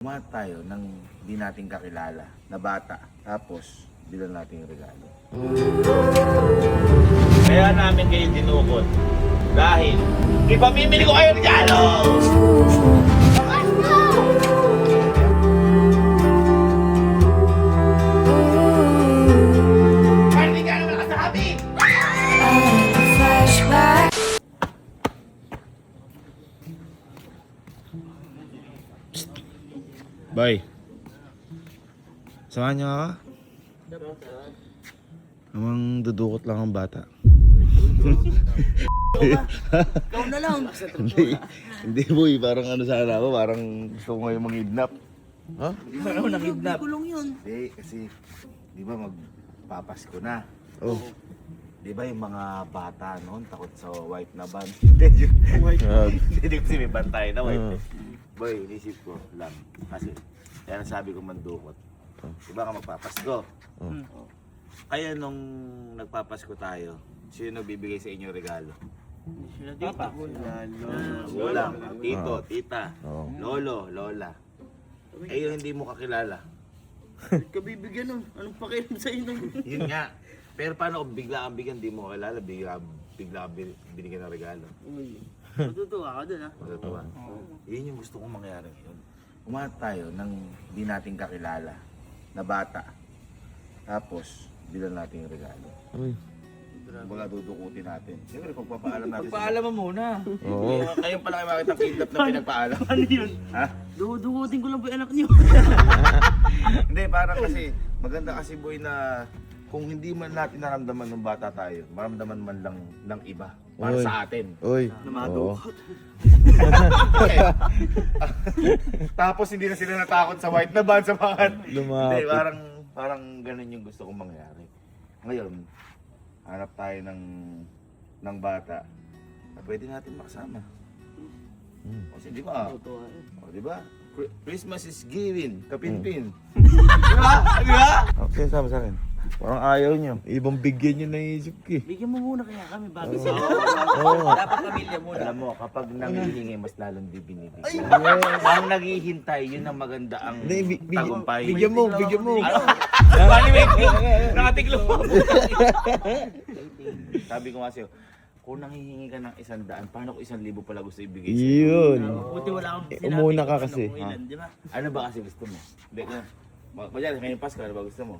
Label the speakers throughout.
Speaker 1: Kumahat tayo ng di natin kakilala na bata, tapos bilang natin yung regalo.
Speaker 2: Kaya namin kayo dinukot dahil ipamimili ko kayo regalo! Parang hindi ka naman nakasabi!
Speaker 1: Boy, samahan niyo ako? Namang dudukot lang ang bata.
Speaker 3: Ikaw na lang.
Speaker 1: Hindi boy, parang ano sana ako, parang gusto ko ngayon mag-kidnap. Ha?
Speaker 3: Hindi mo naman nakidnap. Kulong yun.
Speaker 1: Hindi, kasi di ba magpapasko na.
Speaker 3: Oh.
Speaker 1: Di ba yung mga bata noon takot sa white na ban? Hindi, hindi kasi may bantay na white. Boy, inisip ko lang. Kasi kaya sabi ko mandukot. Di ba ka magpapasko? Kaya nung nagpapasko tayo, sino bibigay sa inyo regalo?
Speaker 3: Papa.
Speaker 1: Wala. Tito, tita, lolo, lola. Eh yung hindi mo kakilala.
Speaker 3: Kabibigyan nun. Anong pakialam sa inyo?
Speaker 1: Yun nga. Pero paano kung bigla kang bigyan, di mo kakilala, bigla kang binigyan ng regalo?
Speaker 3: Uy. Matutuwa ka dun ha.
Speaker 1: Matutuwa. Yun yung gusto kong mangyari ngayon. Umahat tayo ng di natin kakilala na bata. Tapos, bilang natin yung regalo. Baga dudukutin natin. Siyempre, pagpapaalam natin.
Speaker 2: Pagpaalam mo muna.
Speaker 1: Oo. Kayo pala kayo makita kidnap na pinagpaalam.
Speaker 3: Ano yun?
Speaker 1: Ha?
Speaker 3: Dudukutin ko lang po yung anak niyo.
Speaker 1: Hindi, parang kasi, maganda kasi boy na kung hindi man natin naramdaman ng bata tayo, maramdaman man lang ng iba. Para sa atin.
Speaker 4: Uy.
Speaker 3: Namadukot.
Speaker 1: Tapos hindi na sila natakot sa white na van sa mga...
Speaker 4: Lumapit.
Speaker 1: Hindi, parang ganun yung gusto kong mangyari. Ngayon, hanap tayo ng bata na pwede natin makasama. Kasi di ba?
Speaker 3: Totoo.
Speaker 1: Di ba? Christmas is giving, kapinpin. Di ba? Di ba?
Speaker 4: Okay, sama sa akin.
Speaker 1: Parang ayaw nyo.
Speaker 4: Ibang bigyan nyo naisip ko eh.
Speaker 3: Bigyan mo muna kaya kami bago sa Dapat pamilya muna.
Speaker 1: Alam mo, kapag nangihingi, mas lalong di binibigyan. Ang naghihintay, yun ang maganda ang tagumpay.
Speaker 4: Bigyan mo.
Speaker 2: Nakatiglo.
Speaker 1: Sabi ko nga sa'yo, kung nangihingi ka ng 100, paano kung 1,000 pala gusto ibigay
Speaker 4: Yun.
Speaker 3: Buti wala akong sinabi.
Speaker 4: Umuna ka
Speaker 3: kung
Speaker 4: kasi.
Speaker 3: anong ilan, di ba?
Speaker 1: Ano ba kasi gusto mo? Hindi ko. Kunyari, ngayon Pasko, ano ba gusto mo?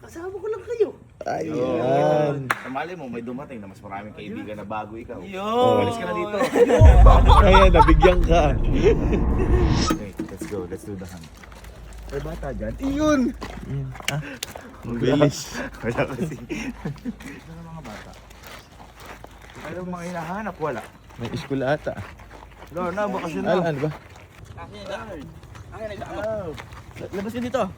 Speaker 3: Kasama ko lang kayo.
Speaker 4: Ayan.
Speaker 1: Mali mo, may dumating na mas maraming kaibigan na bago ikaw.
Speaker 3: Yo!
Speaker 1: Alis ka na dito.
Speaker 4: Ayan, nabigyan ka.
Speaker 1: Okay, let's go. Let's do the hunt. May bata dyan? Iyon!
Speaker 4: Ang bilis.
Speaker 1: Wala kasi. Ito na mga bata. Ano mga hinahanap? Wala.
Speaker 4: May school ata.
Speaker 1: Wala na, bakasyon na.
Speaker 4: Ano ba?
Speaker 3: Labas ka dito.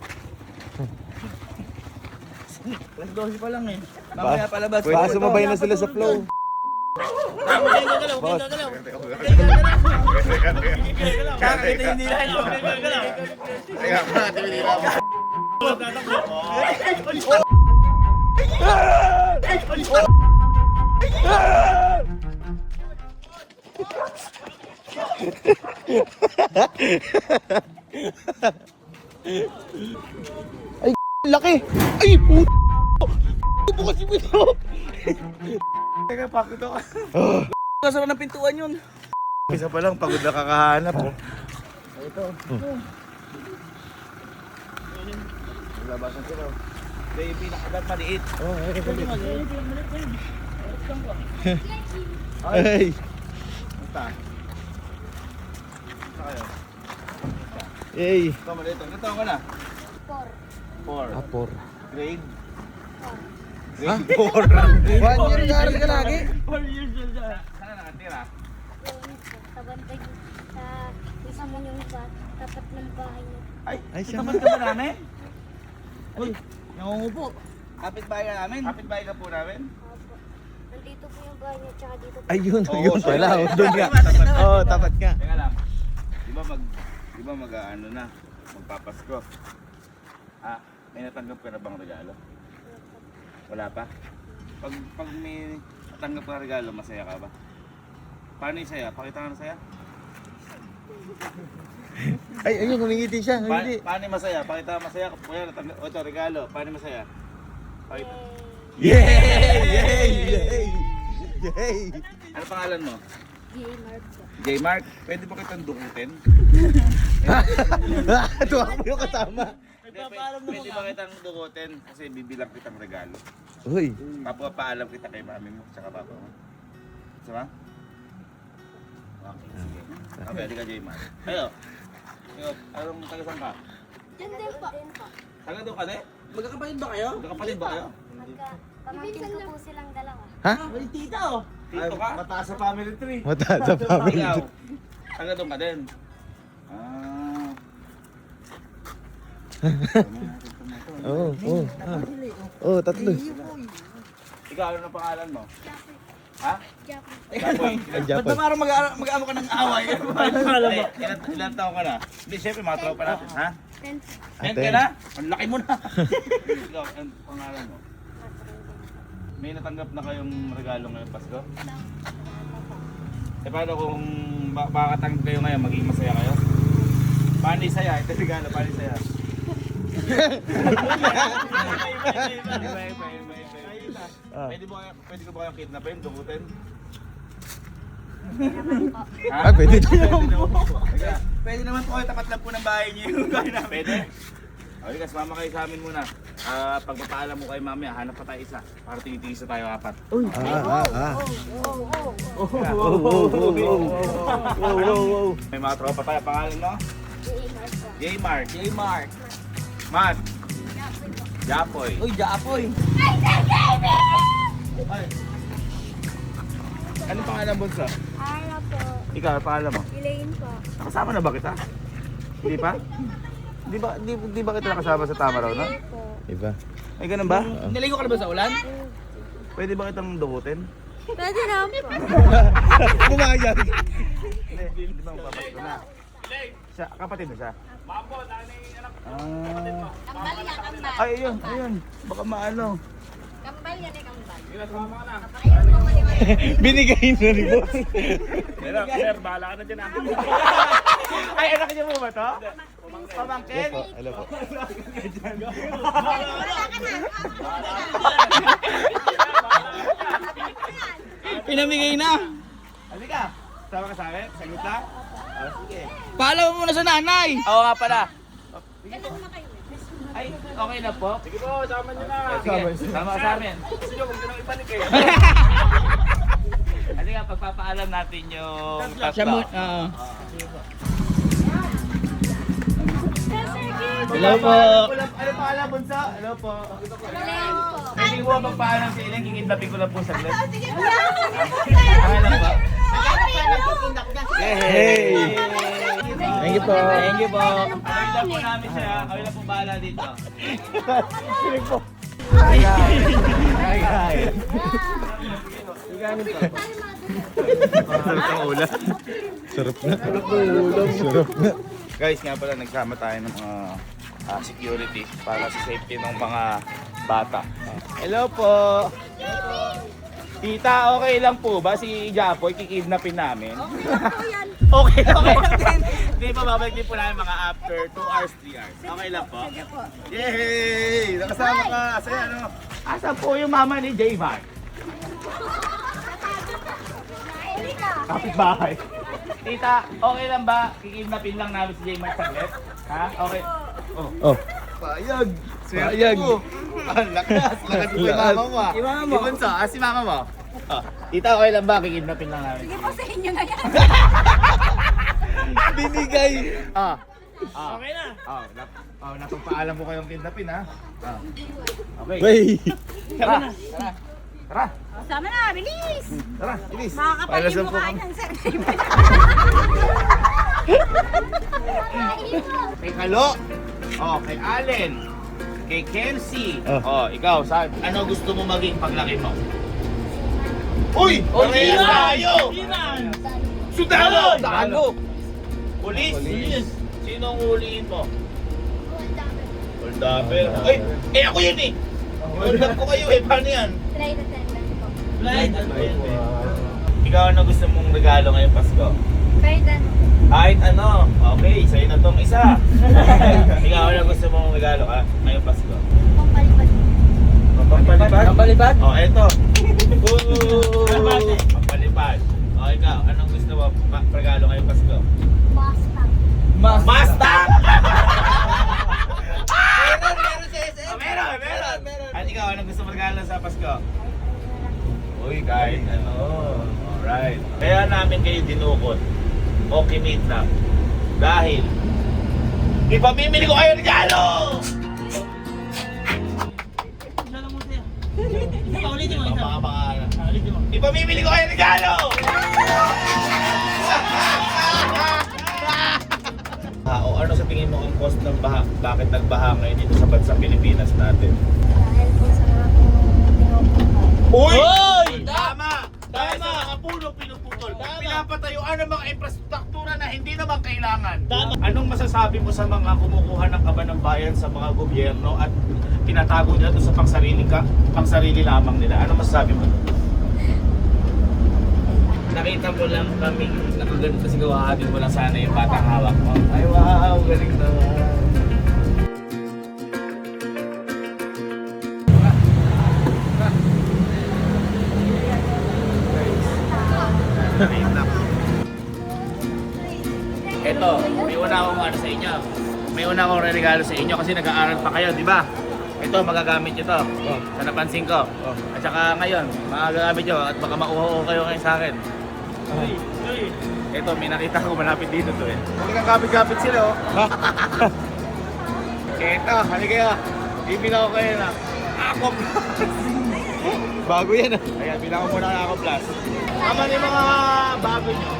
Speaker 3: Alas 12 pa lang eh. Mamaya palabas.
Speaker 4: Baka sumabay na sila sa flow.
Speaker 3: Boss. Kakakita yung nila yun.
Speaker 1: Kaya mga tinila mo.
Speaker 4: Laki! Ay, puto! Bukas yung pito!
Speaker 1: Teka, pakit ako.
Speaker 3: Kasara ng pintuan yun.
Speaker 1: Isa pa lang, pagod na kakahanap. Ito. Labasan ko raw.
Speaker 3: Baby, nakagat maliit.
Speaker 4: Ay!
Speaker 1: Basta. Basta kayo.
Speaker 4: Ay!
Speaker 1: Ito, maliit. Ang taon ka na? 4.
Speaker 4: Apor.
Speaker 1: Grade?
Speaker 4: Ha?
Speaker 1: Grade 4.
Speaker 4: 1 year na rin ka lagi?
Speaker 3: 4 years old siya.
Speaker 1: Saan ka nakatira?
Speaker 5: Tabantay sa isang yung tapat ng bahay niya.
Speaker 4: Ay, siya
Speaker 3: Taman ka ba namin? Uy, nangungupo. Kapit bahay ka namin.
Speaker 1: Kapit bahay ka po namin?
Speaker 5: Opo. Nandito po yung bahay niya, tsaka dito po.
Speaker 4: Ayun,
Speaker 1: Oo,
Speaker 4: yun pala.
Speaker 1: sorry.
Speaker 4: Doon nga. Oo, tapat ka.
Speaker 1: Teka lang. Di ba ano na? Magpapasko. Ah, may natanggap ka na bang regalo? Wala pa? Pag may natanggap ka regalo, masaya ka ba? Paano yung saya? Pakita ka ng saya?
Speaker 4: Ay, ayun, kumingiti siya. Hindi.
Speaker 2: Paano masaya? Pakita masaya. Kuya, o ito, regalo. Paano masaya? Pakita.
Speaker 4: Yay! Yay! Yay! Yay!
Speaker 2: Ano pangalan mo?
Speaker 5: J-Mark po.
Speaker 2: J. Mark, pwede ba kitang dukutin?
Speaker 4: Tuwa mo yung kasama.
Speaker 2: Pwede ba kitang dukutin? Kasi bibilang kitang regalo.
Speaker 4: Uy.
Speaker 2: Papapaalam kita kay mami mo, tsaka papa mo. Sama? Okay, sige. Okay, di ka J. Mark. Ayo. Anong taga-saan ka?
Speaker 5: Diyan din po.
Speaker 2: Taga doon ka, de?
Speaker 3: Magkakapatid ba kayo?
Speaker 2: Magkakapatid ba kayo?
Speaker 5: Pamangkin ko po silang dalawa.
Speaker 4: Ha?
Speaker 3: May tita oh.
Speaker 2: Tito ka?
Speaker 1: Mataas sa family tree.
Speaker 4: Mataas sa family.
Speaker 2: Ikaw? Taga doon ka din? Ah.
Speaker 4: Oo, oo. Oo, tatlo.
Speaker 2: Ikaw, ano na pangalan mo? Ha?
Speaker 5: Japan.
Speaker 2: Japoy.
Speaker 4: Ang
Speaker 3: Ba't
Speaker 4: Japan.
Speaker 3: ba parang mag-ano ka ng away?
Speaker 2: Ilan taon ka na? Hindi, syempre mga tropa natin. Ha?
Speaker 5: 10.
Speaker 2: 10 ka na? Ang laki mo na. Ikaw, ang pangalan mo? May natanggap na kayong regalo ngayong Pasko? Eh paano kung makakatanggap kayo ngayon, magiging masaya kayo? Paano yung saya? Ito regalo, paano yung saya? Pwede ko ba kayong kidnapin, dukutin? Ha?
Speaker 4: Ah, pwede to.
Speaker 3: Pwede naman po kayo, tapat lang po ng bahay niyo yung bahay namin.
Speaker 2: Pwede? Okay guys, mama kayo sa amin muna. Pagpapaalam mo kay mami, hanap pa tayo isa. Para tinitigisa tayo apat. May mga tropa tayo. Pangalan mo?
Speaker 5: J-Mark po.
Speaker 2: J. Mark. Matt. Japoy.
Speaker 3: Uy, Japoy.
Speaker 2: Ano pangalan bunso?
Speaker 5: Ara po.
Speaker 2: Ikaw, pangalan mo?
Speaker 5: Elaine po.
Speaker 2: Nakasama na ba kita? Hindi pa? Di ba kita nakasama sa tama raw, no?
Speaker 5: Po.
Speaker 4: Iba.
Speaker 2: Ay, ganun ba?
Speaker 3: Niligo ka na ba sa ulan?
Speaker 2: Pwede ba kitang dukutin?
Speaker 5: Pwede na po.
Speaker 4: Pumayag.
Speaker 2: Hindi ba mapapasko na? Siya, kapatid mo siya?
Speaker 5: Kambal yan, kambal.
Speaker 2: Ay, ayun. Baka maano.
Speaker 5: Kambal yan eh, kambal.
Speaker 4: Binigay na ni boss.
Speaker 2: Sir, bahala ka na dyan. Ay, anak niyo mo ba to? Pamangkin?
Speaker 4: Hello po.
Speaker 3: Pinamigay na.
Speaker 2: Halika. Sama ka sa akin? Sagot na? Sige.
Speaker 3: Paalam mo muna sa nanay.
Speaker 2: Oo nga pala. Ay, okay na po? Sige po, sama niyo na. Sige, sama ka sa amin. Sige, huwag nyo nang ibalik kayo. Halika, pagpapaalam natin yung
Speaker 3: Siya mo,
Speaker 2: tatlo.
Speaker 3: oo.
Speaker 2: Hello po. Ano pangalan, Bunso? Hello po.
Speaker 5: Elaine po.
Speaker 2: Pwede mo magpaalam sa ilang, kikidnapin ko lang po saglit. Pangalan po?
Speaker 4: Hey! Thank you po.
Speaker 3: Thank you po.
Speaker 2: Away lang po namin siya. Away lang po bahala dito.
Speaker 4: Hi, hi. Sarap ng ulam. Sarap na. Sarap na.
Speaker 2: Guys, nga pala nagsama tayo ng mga security para sa safety ng mga bata. Hello po! Tita, okay lang po ba si Japoy kikidnapin namin? Okay lang din. Hindi pa babalik din po namin mga after 2 hours, 3 hours. Okay lang po? Yay! Nakasama ka! Saya ano? Asan po yung mama ni J-Mark? Kapitbahay. Tita, okay lang ba? Kikidnapin lang namin si J-Mark saglit? Ha? Okay.
Speaker 4: Oh.
Speaker 1: Payag.
Speaker 4: Payag.
Speaker 1: Ang lakas. Lakas mo yung mama mo ah.
Speaker 3: Si mama mo.
Speaker 2: Si Bunso, si mama mo. Oh. Tita, okay lang ba? Kikidnapin lang namin.
Speaker 5: Sige po sa inyo na yan.
Speaker 4: Binigay.
Speaker 2: Ah. Okay na. Napagpaalam ko kayong kidnapin ha. Okay.
Speaker 4: Wey.
Speaker 2: Tara. Tara.
Speaker 5: Sama na, bilis.
Speaker 2: Tara, bilis.
Speaker 5: Makakapal yung mukha niyan, sir.
Speaker 2: Kay Kalo. Oh, kay Allen. Kay Kelsey.
Speaker 4: Oh.
Speaker 2: Oh, ikaw, ano gusto mo maging paglaki mo? Uy! Parehas tayo! Sundalo! Sundalo! Pulis! Sino ang huliin mo? Hold upper. Ay! Ako yun eh! Hold up ko kayo eh. Paano yan?
Speaker 5: Flight attendant po.
Speaker 2: Ikaw, ano gusto mong regalo ngayong Pasko?
Speaker 5: Kahit ano.
Speaker 2: Kahit ano. Okay, sa'yo na tong isa. Ikaw, ano gusto mong regalo ka ngayong Pasko?
Speaker 5: Pampalipad.
Speaker 2: Pampalipad?
Speaker 3: Pampalipad?
Speaker 2: Oh, eto. Pampalipad. Oh, ikaw, anong gusto mo regalo ngayong Pasko?
Speaker 5: Mustang.
Speaker 2: Mustang!
Speaker 3: Meron si SM.
Speaker 2: Oh, meron.
Speaker 3: Meron.
Speaker 2: At ikaw, anong gusto mo regalo sa Pasko? Uy, kahit ano. Alright. Kaya namin kayo dinukot o kinidnap dahil ipamimili ko kayo regalo! Ipamimili ko kayo regalo! O ano sa tingin mo ang cost ng baha? Bakit nagbaha ngayon dito sa bansang Pilipinas natin?
Speaker 5: Dahil po sa mga pinupuhan.
Speaker 2: Uy! Tama! Dahil sa mga puno pinuputol, pinapatayuan ng mga infrastruktura na hindi naman kailangan. Anong masasabi mo sa mga kumukuha ng kaba ng bayan sa mga gobyerno at tinatago nila doon sa pangsarili lamang nila? Ano masasabi mo? Nakita mo lang kami nakaganito kasi gawahabin mo lang sana yung batang hawak mo. Ay wow, galing naman. Eto, may una akong ano sa inyo. May una akong regalo sa inyo kasi nag-aaral pa kayo, di ba? Ito, magagamit nyo to. Sa napansin ko. At saka ngayon, magagamit nyo at baka makuha kayo ngayon sa akin. Ito, may nakita ko malapit dito to eh. Huwag kang kapit-kapit sila oh. Ito, halika kayo. Bibila ko kayo na Ako Plus. Bago yan ah. Ayan, bilang ko muna ng Ako Plus. Tama na yung mga bago nyo.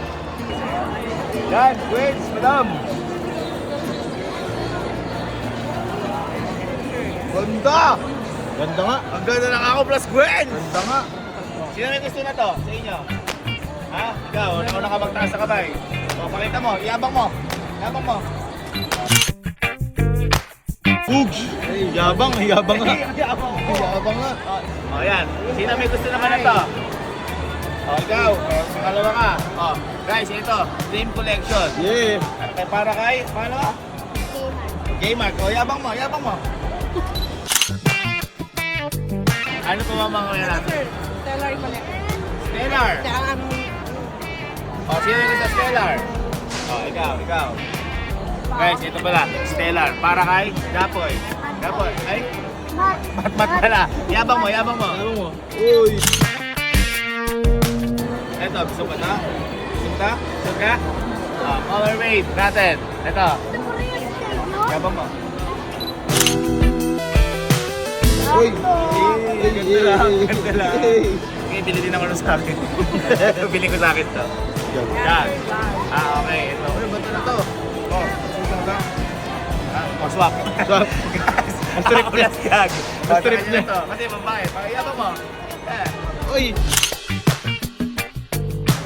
Speaker 2: Yan, wait, madam. Ganda!
Speaker 1: Ganda nga.
Speaker 2: Ang ganda ng Ako Plus, Gwen!
Speaker 1: Ganda nga.
Speaker 2: Sino may gusto na to sa inyo? Ha? Ikaw, una ka magtaas sa kamay. O, pakita mo, iabang mo. Iabang mo.
Speaker 1: Ugs! Yabang nga.
Speaker 2: Iabang mo.
Speaker 1: Yabang nga.
Speaker 2: O, yan. Sino may gusto naman na to? O, ikaw. Pangalawa ka. O, guys, ito. Dream Collection.
Speaker 1: Yeah.
Speaker 2: Kaya para kay, paano?
Speaker 5: Gamer.
Speaker 2: Gamer. O, yabang mo, yabang mo. Ano pa ba mga kaya natin?
Speaker 3: Stellar Collection.
Speaker 2: Stellar.
Speaker 3: Tsaka ang
Speaker 2: O, sino yung sa Stellar? O, ikaw. Guys, ito pala. Stellar. Para kay Dapoy. Dapoy. Ay, mat pala. Yabang mo.
Speaker 1: Yabang mo. Uy!
Speaker 2: Ito, gusto mo na? Gusto ka? Gusto ka? Color wave natin. Ito.
Speaker 5: Ito po rin yung stage, no?
Speaker 2: Yabang mo.
Speaker 1: Uy!
Speaker 2: Ganda lang. Okay, bili din ako sa akin. Bili ko sa akin to. Yan. Okay. Ito. Uy, ba't na to? Susunod ka? Swap.
Speaker 1: Swap.
Speaker 2: Ang strip niya.
Speaker 1: Ang strip niya.
Speaker 2: Kasi babae. Pakiyabang mo. Yan.
Speaker 1: Uy!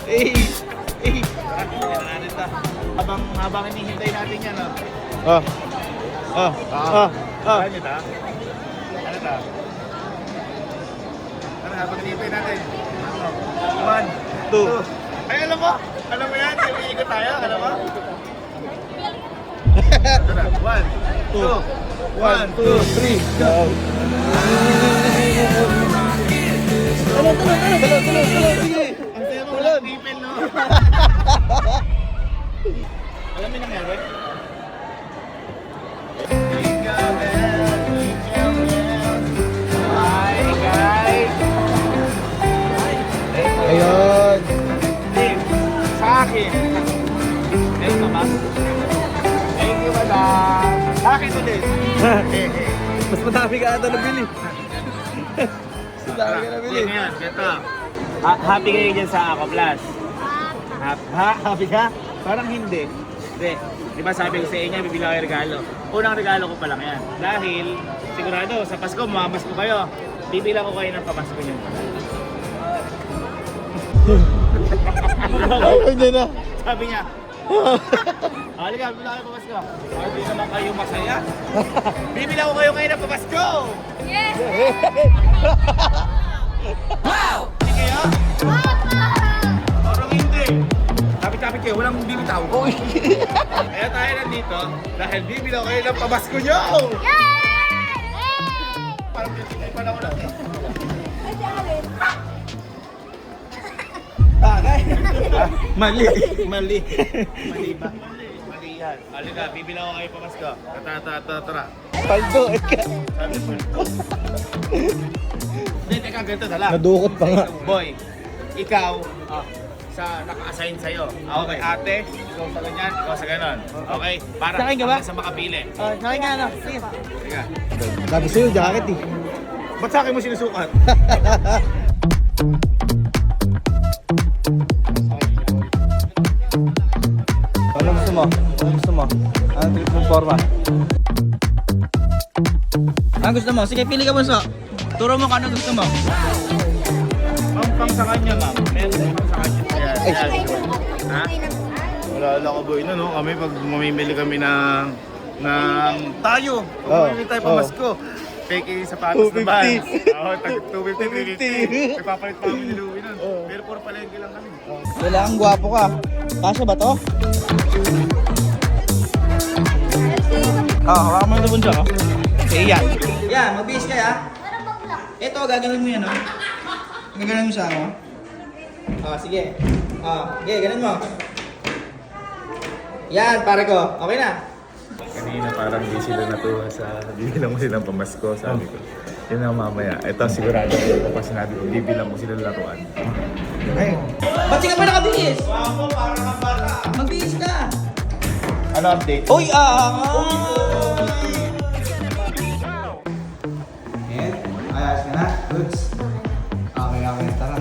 Speaker 1: Hey! Hey!
Speaker 2: Yan natin to. Habang hinihintay natin yan, no? Ano ito? Ano ito? Ano, habang hinihintay natin? 1, 2. Ay, alam mo yan, iikot tayo, alam mo? Ito na, 1, 2.
Speaker 1: 1, 2, 3, go! Tuloy! Sige!
Speaker 2: Ang sayo mo walang tipin, no? Alam mo yung nangyari? Jingle bell, jingle bell. Hi, guys!
Speaker 1: Ayun!
Speaker 2: Dave, sa akin. Thank you, ma'am. Thank you, madam. Sa akin to, Dave.
Speaker 1: Mas madami ka ata nabili. Mas madami ka nabili.
Speaker 2: Ngayon, ganito. Happy kayo dyan sa Ako Plus. Happy ka? Parang hindi. Hindi. Di ba sabi ko sa inyo, bibili ko yung regalo. Unang regalo ko pa lang yan. Dahil, sigurado, sa Pasko, mamasko kayo. Bibila ko kayo ng pamasko nyo.
Speaker 1: Ayaw niya na.
Speaker 2: Sabi niya, halika, bibila kayo ng pamasko. Hindi naman kayo masaya. Bibila ko kayo ngayon ng pamasko!
Speaker 5: Yes!
Speaker 2: Hindi kaya? Parang hindi. Tapit-tapit malapit kayo, walang bibitaw.
Speaker 4: Uy!
Speaker 2: Kaya tayo nandito dahil bibilaw kayo ng pamasko nyo! Parang ay pa na ko lang.
Speaker 1: Mali. Mali.
Speaker 2: Mali ba? Mali yan. Halika, bibilaw ko kayo pamasko. Tara.
Speaker 4: Paldo,
Speaker 2: Sabi mo. Hindi, teka, ganito na lang.
Speaker 4: Nadukot pa nga.
Speaker 2: Boy, ikaw, sa naka-assign sa'yo. Okay, ate, ikaw sa ganyan, ikaw sa ganon. Okay? Para
Speaker 3: Sa akin ka ba?
Speaker 2: hanggang sa makapili.
Speaker 3: Sakin nga, ano? Sige.
Speaker 2: Sige.
Speaker 4: Sabi sa'yo, jacket eh.
Speaker 2: Ba't sa akin mo sinusukat?
Speaker 4: Ano gusto mo? Ano gusto mo? Ano trip mong forma?
Speaker 3: Ano gusto mo? Sige, pili ka bunso. Turo mo kung ano gusto mo.
Speaker 2: Pang sa kanya, ma'am. Meron pang sa kanya.
Speaker 4: Ay.
Speaker 2: Ha? Wala ko boy na, no? Kami pag mamimili kami ng tayo. Pag mamimili tayo pamasko. Peke sapatos na ba?
Speaker 4: 250.
Speaker 2: Oo, tag 250. Ipapalit pa kami ni Louie nun. Pero puro palengke lang kami.
Speaker 3: Kailangan gwapo ka. Kasya ba to? Hawakan mo ito bunso. Okay, yan. Yan, magbihis ka ya. Ito, gagawin mo yan, no? Gaganon mo sa ano? Sige. Sige, ganun mo. Yan, pare ko. Okay na.
Speaker 1: Kanina parang di sila natuwa sa bibilang mo silang pamasko, sabi ko. Yun ang mamaya. Ito sigurado ko pa sinabi ko, bibilang mo sila laruan.
Speaker 3: Ay. Ba't ka pa nakabihis?
Speaker 2: Ako, parang ang bata.
Speaker 3: Magbihis ka.
Speaker 2: Ano update?
Speaker 3: Uy, Yan, ayos ka na. Goods. Okay, tara.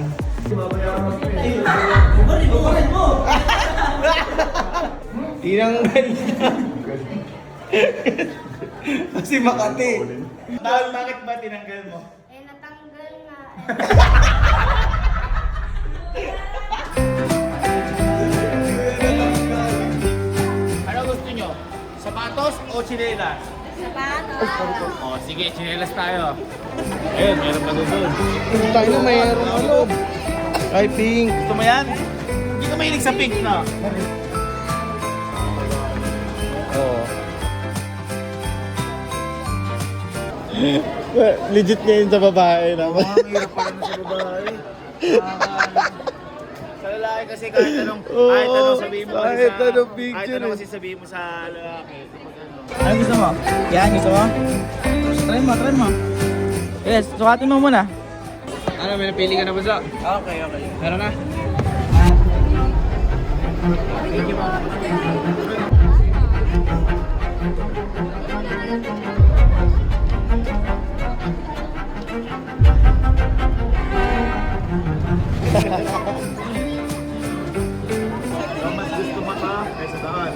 Speaker 3: Bubarin mo!
Speaker 4: Tinanggal niya. Kasi Makati.
Speaker 2: Bakit ba tinanggal mo?
Speaker 5: Natanggal nga.
Speaker 2: Ano gusto nyo? Sapatos o tsinelas?
Speaker 5: Sapatos.
Speaker 2: Sige, tsinelas tayo. Ayun, meron pa doon.
Speaker 4: Tayo na mayroon ano. Ay, pink.
Speaker 2: Gusto mo yan? Hindi ka mahilig sa pink, no?
Speaker 4: Oo. Legit nga yun sa babae naman.
Speaker 2: Ang hirap pa rin sa babae. Sa lalaki kasi kahit anong sabihin mo kasi
Speaker 4: kahit
Speaker 2: sa...
Speaker 4: anong
Speaker 2: Kahit
Speaker 4: picture
Speaker 2: anong
Speaker 4: eh.
Speaker 2: kasi sabihin mo sa lalaki. Kapag ano.
Speaker 3: Ano gusto mo? Yan, gusto mo? Try mo. Yes, sukatin mo muna. Ano, may napili ka na ba sa? Okay. Meron na? Thank you, ma'am.
Speaker 2: Ang mas gusto mo pa kaysa daan.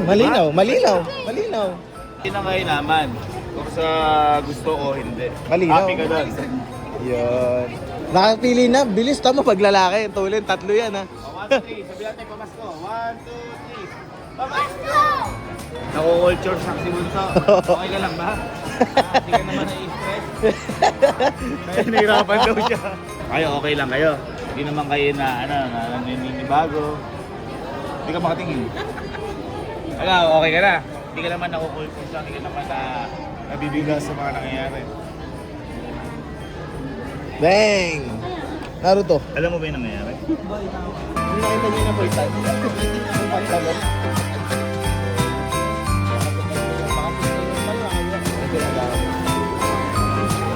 Speaker 4: Malinaw.
Speaker 2: Hindi na kayo naman kung sa gusto o hindi.
Speaker 4: Malinaw.
Speaker 2: Happy ka doon.
Speaker 4: Yun. Nakapili na. Bilis tama pag lalaki. Tulin, tatlo yan ha.
Speaker 2: 1, 2, 3. Sabi natin pamasko. 1, 2, 3. Pamasko! Nako-culture shock si Bunso. Okay ka lang ba? Hindi ka naman na-stress. Kaya nahirapan daw siya. Kayo, okay lang kayo. Hindi naman kayo na naninibago. Hindi ka makatingin. Wala, okay ka na. Hindi ka naman nako-culture shock. Hindi ka naman nabibigas sa mga nangyayari.
Speaker 4: Bang! Naruto.
Speaker 2: Alam mo ba yung nangyayari?
Speaker 4: Nakita niyo na first time. Ang pantalon.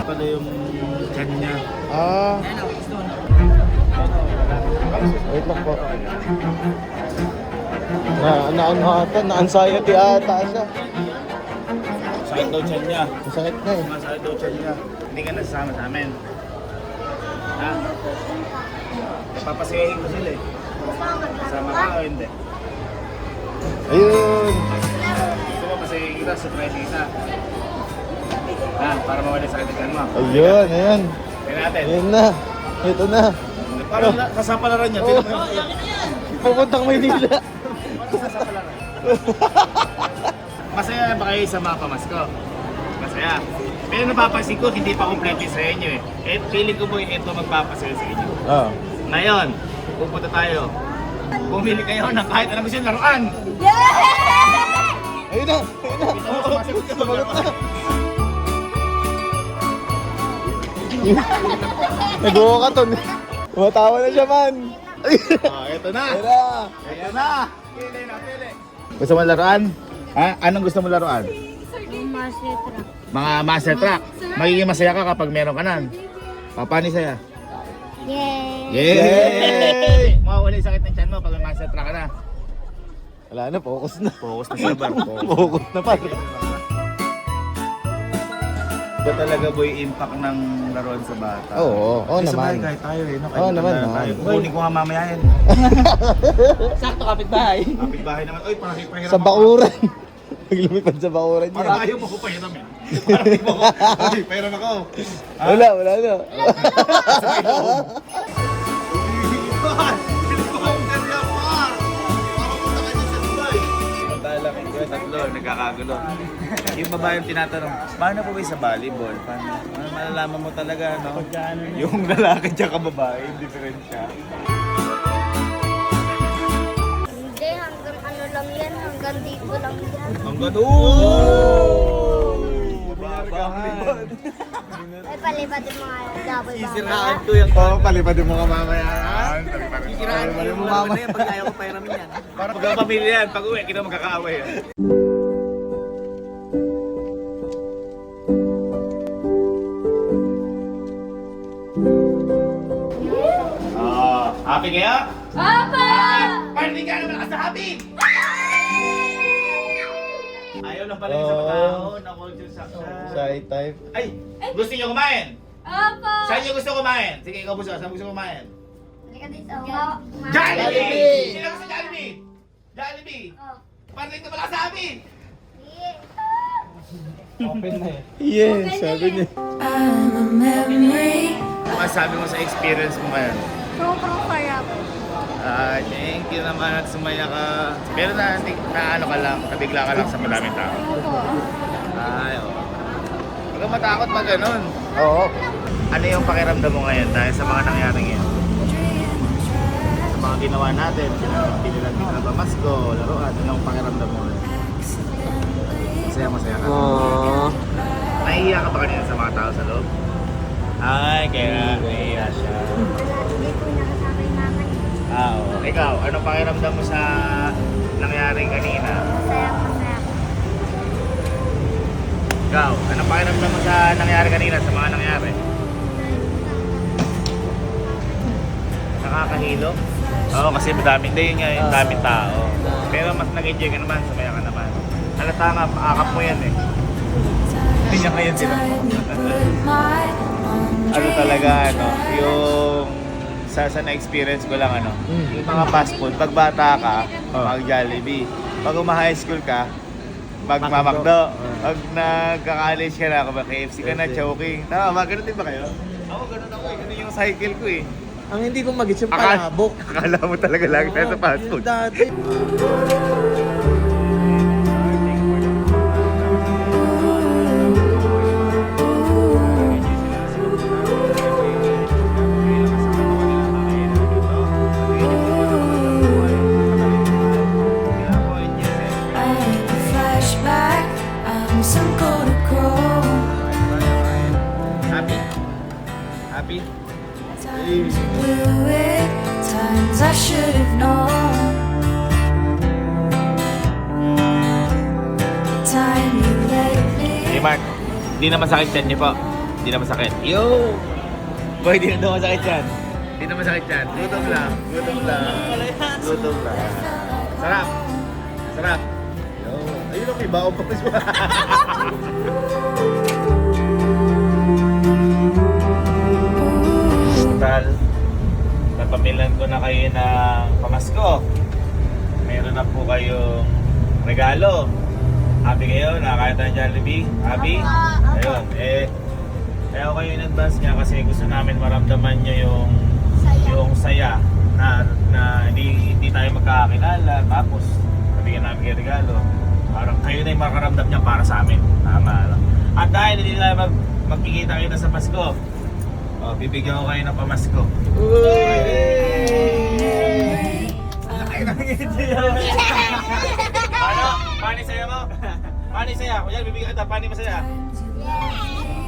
Speaker 2: Pala yung chan niya.
Speaker 4: Wait lang po. Ano ata? Na-anxiety ata siya.
Speaker 2: Sakit daw chan niya.
Speaker 4: Masakit na eh.
Speaker 2: Masakit daw chan niya. Hindi ka nasasama sa amin. Ha? Papasayahin ko sila eh. Kasama ka o hindi?
Speaker 4: Ayun.
Speaker 2: Gusto mo pasayahin kita, surprise kita. Ha? Para mawala sa katigan mo.
Speaker 4: Ayun, ayan.
Speaker 2: Tignan natin.
Speaker 4: Ayun na. Ito na.
Speaker 2: Parang kasapalaran niya. Tignan mo.
Speaker 4: Pupuntang Maynila.
Speaker 2: Kasapalaran. Masaya na ba kayo sa mga pamasko? Masaya. Pero napapansin ko, hindi pa kompleto sa inyo eh. Feeling ko boy, ito magpapasaya sa inyo.
Speaker 4: Oh.
Speaker 2: Ngayon, pupunta tayo. Pumili kayo ng kahit anong gusto yung laruan.
Speaker 5: Yeah!
Speaker 4: Ayun na!
Speaker 2: Sumagot na.
Speaker 4: Nag-uukaton. Umatawa na siya, man.
Speaker 2: Ito na.
Speaker 4: Ayun na!
Speaker 2: Ayan na. Pili na, pili. Gusto mo laruan? Ha? Anong gusto mo laruan?
Speaker 5: Master truck.
Speaker 2: Mga master truck. Magiging masaya ka kapag meron ka nan. Paano saya?
Speaker 5: Yay!
Speaker 2: Yay! Mawawala yung sakit ng tiyan mo pag may master truck ka na.
Speaker 4: Wala na, focus na.
Speaker 2: Focus na sa bar.
Speaker 4: Focus na pa.
Speaker 1: Ba talaga boy impact ng laruan sa bata?
Speaker 4: Oo, oo
Speaker 1: Sa
Speaker 4: naman.
Speaker 1: bagay, kahit tayo eh. No? Kahit
Speaker 4: Oo naman,
Speaker 1: matanda
Speaker 4: naman.
Speaker 1: tayo. Kukunin ko nga mamaya yan.
Speaker 3: Sakto kapitbahay.
Speaker 1: Kapit-bahay naman. Oy, parang ipahiram
Speaker 4: Sa bakuran. Naglumipad sa bakuran niya.
Speaker 1: Parang ayaw mo ko pahiram yan. Parang ayaw mo ko. Oy, pahiram ako.
Speaker 4: Wala na.
Speaker 1: Tatlo, nagkakagulo. Yung babae yung tinatanong, paano po ba sa volleyball? Paano malalaman mo talaga, no? Yung lalaki tsaka babae, yung diferensya.
Speaker 5: Hindi, hanggang ano lang yan, hanggang dito lang yan.
Speaker 1: Ang gano'n! Babahan!
Speaker 5: Ay, palibatin mo nga yung double
Speaker 3: Sisiraan
Speaker 5: baka.
Speaker 3: ko yung
Speaker 4: Oo, palipadin mo ka mamaya.
Speaker 3: Sisiraan ko yung mga na yan pag ayaw ko pairamin yan.
Speaker 1: Para pagkapamilya yan, pag uwi, kita magkakaaway yan. Happy kayo?
Speaker 5: Papa!
Speaker 2: Parang ka naman ka sa happy! Ayaw lang pala yung isang tao na culture shock siya.
Speaker 4: Shy type.
Speaker 2: Ay! Gusto niyo kumain?
Speaker 5: Papa!
Speaker 2: Saan niyo gusto kumain? Sige, ikaw buso. Saan gusto kumain?
Speaker 5: Hindi ka dito.
Speaker 2: Jollibee!
Speaker 3: Jollibee!
Speaker 2: Sino gusto Jollibee? Jollibee!
Speaker 5: Oh.
Speaker 2: Parang ka pala sa happy!
Speaker 3: Open na eh.
Speaker 4: Yes, sabi niya.
Speaker 6: I'm a memory.
Speaker 2: Masabi mo sa experience mo ngayon?
Speaker 5: Sobrang sarap.
Speaker 2: Thank you naman at sumaya ka. Pero na ano ka lang, nabigla ka lang sa madaming tao.
Speaker 5: Opo.
Speaker 2: Ay, oo. Huwag kang matakot pag ganun.
Speaker 4: Oo.
Speaker 2: Ano yung pakiramdam mo ngayon dahil sa mga nangyari ngayon? Sa mga ginawa natin, pinilan din na pamasko, laruan, ano yung pakiramdam mo ngayon? Masaya ka.
Speaker 4: Aww.
Speaker 2: Nahihiya ka ba kanina sa mga tao sa loob? Ay, kaya nahihiya siya.
Speaker 5: Hindi ko nakasama yung mama niya.
Speaker 2: Oo. Ikaw, ano pakiramdam mo sa nangyaring kanina?
Speaker 5: Masaya.
Speaker 2: Ikaw, ano pakiramdam mo sa nangyari kanina, sa mga nangyari? Nakakahilo? Oo, kasi madaming day nga, yung daming tao. Pero mas nag-enjoy ka naman, sumaya ka naman. Halata nga, akap mo yan eh. Hindi niya ngayon sila. Ano talaga, ano, yung sa na-experience ko lang, ano, yung mga fast food, pag bata ka, mag Jollibee. Pag high school ka, magmamakdo. Pag nagka-college ka na, kung KFC ka na, choking. Tama ba? Ganun din ba kayo? Ako, ganun ako eh. Ganun yung cycle ko eh.
Speaker 4: Ang hindi ko mag-gets yung palabok.
Speaker 2: Akala mo talaga lagi tayo sa fast food.
Speaker 4: Dati.
Speaker 6: I need a flashback. I'm some cold to grow.
Speaker 2: Happy? Happy?
Speaker 6: Times you blew it. Times I should have known. The time you let me.
Speaker 2: Hey Mark, di na masakit yan niyo po. Di na masakit. Yo! Boy, di na daw masakit yan. Di na masakit yan. Gutom lang. Gutom lang. Gutom lang. Sarap. Sarap. Yo. Ayun ang iba. Pagkas mo. Tal, napamilan ko na kayo ng pamasko. Meron na po kayong regalo. Happy kayo? Nakakaya tayo ng Jollibee? Happy? Ayun, kaya kayo in advance nga kasi gusto namin maramdaman nyo yung saya na hindi tayo magkakakilala tapos nabigyan namin kayo regalo. Parang kayo na yung makaramdam niya para sa amin. Tama. At dahil hindi tayo magkikita-kita sa Pasko, bibigyan ko kayo ng pamasko. Paano? Paano saya mo? Paano saya? Kuya, bibigyan kita. Paano masaya?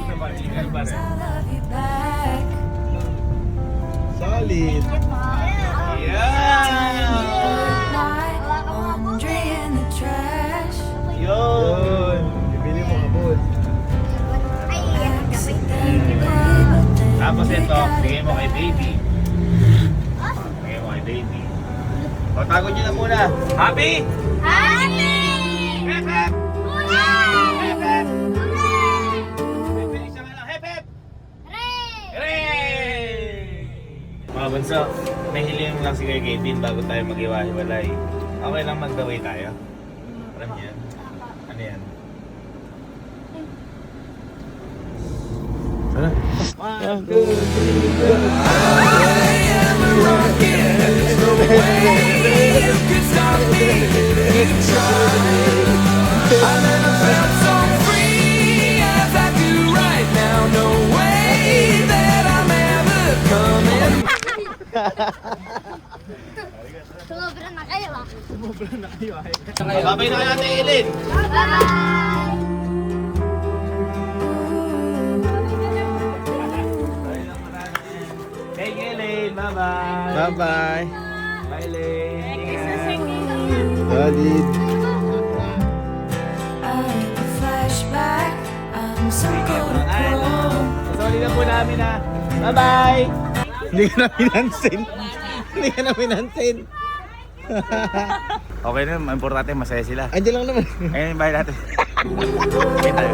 Speaker 2: Paano?
Speaker 6: I love you back.
Speaker 4: Solid.
Speaker 2: Yeah!
Speaker 6: My laundry in the trash.
Speaker 2: Yun!
Speaker 4: Bibili mo kapon.
Speaker 2: Tapos ito, bigay mo kay baby. Bigay mo kay baby. O, tago nyo na muna. Happy?
Speaker 5: Happy!
Speaker 2: Hep, hep!
Speaker 5: Hooray!
Speaker 2: Hep, hep!
Speaker 5: Hooray!
Speaker 2: Bibilis ka nga lang. Hep, hep!
Speaker 5: Hooray!
Speaker 2: Hooray! Mga bunso, may hiling lang si Kuya Kevin bago tayo mag-iwa-hiwalay. Okay lang mag-away tayo? Alam niyo yan? Ano yan?
Speaker 5: Sumobra na kayo ah.
Speaker 2: Babay na kayo natin, Ellen!
Speaker 5: Bye-bye!
Speaker 2: Hey, Ellen! Bye-bye!
Speaker 4: Bye-bye.
Speaker 2: Bye, Ellen! Ingat!
Speaker 4: Solid.
Speaker 6: I like a flashback. I'm so cold to cold.
Speaker 2: Sorry na po namin ha. Bye-bye!
Speaker 4: Hindi ka na pinansin. Hindi ka na pinansin.
Speaker 1: Okay na, importante masaya sila.
Speaker 4: Andiyan lang naman.
Speaker 1: Ayun yung bahay natin. Okay tayo.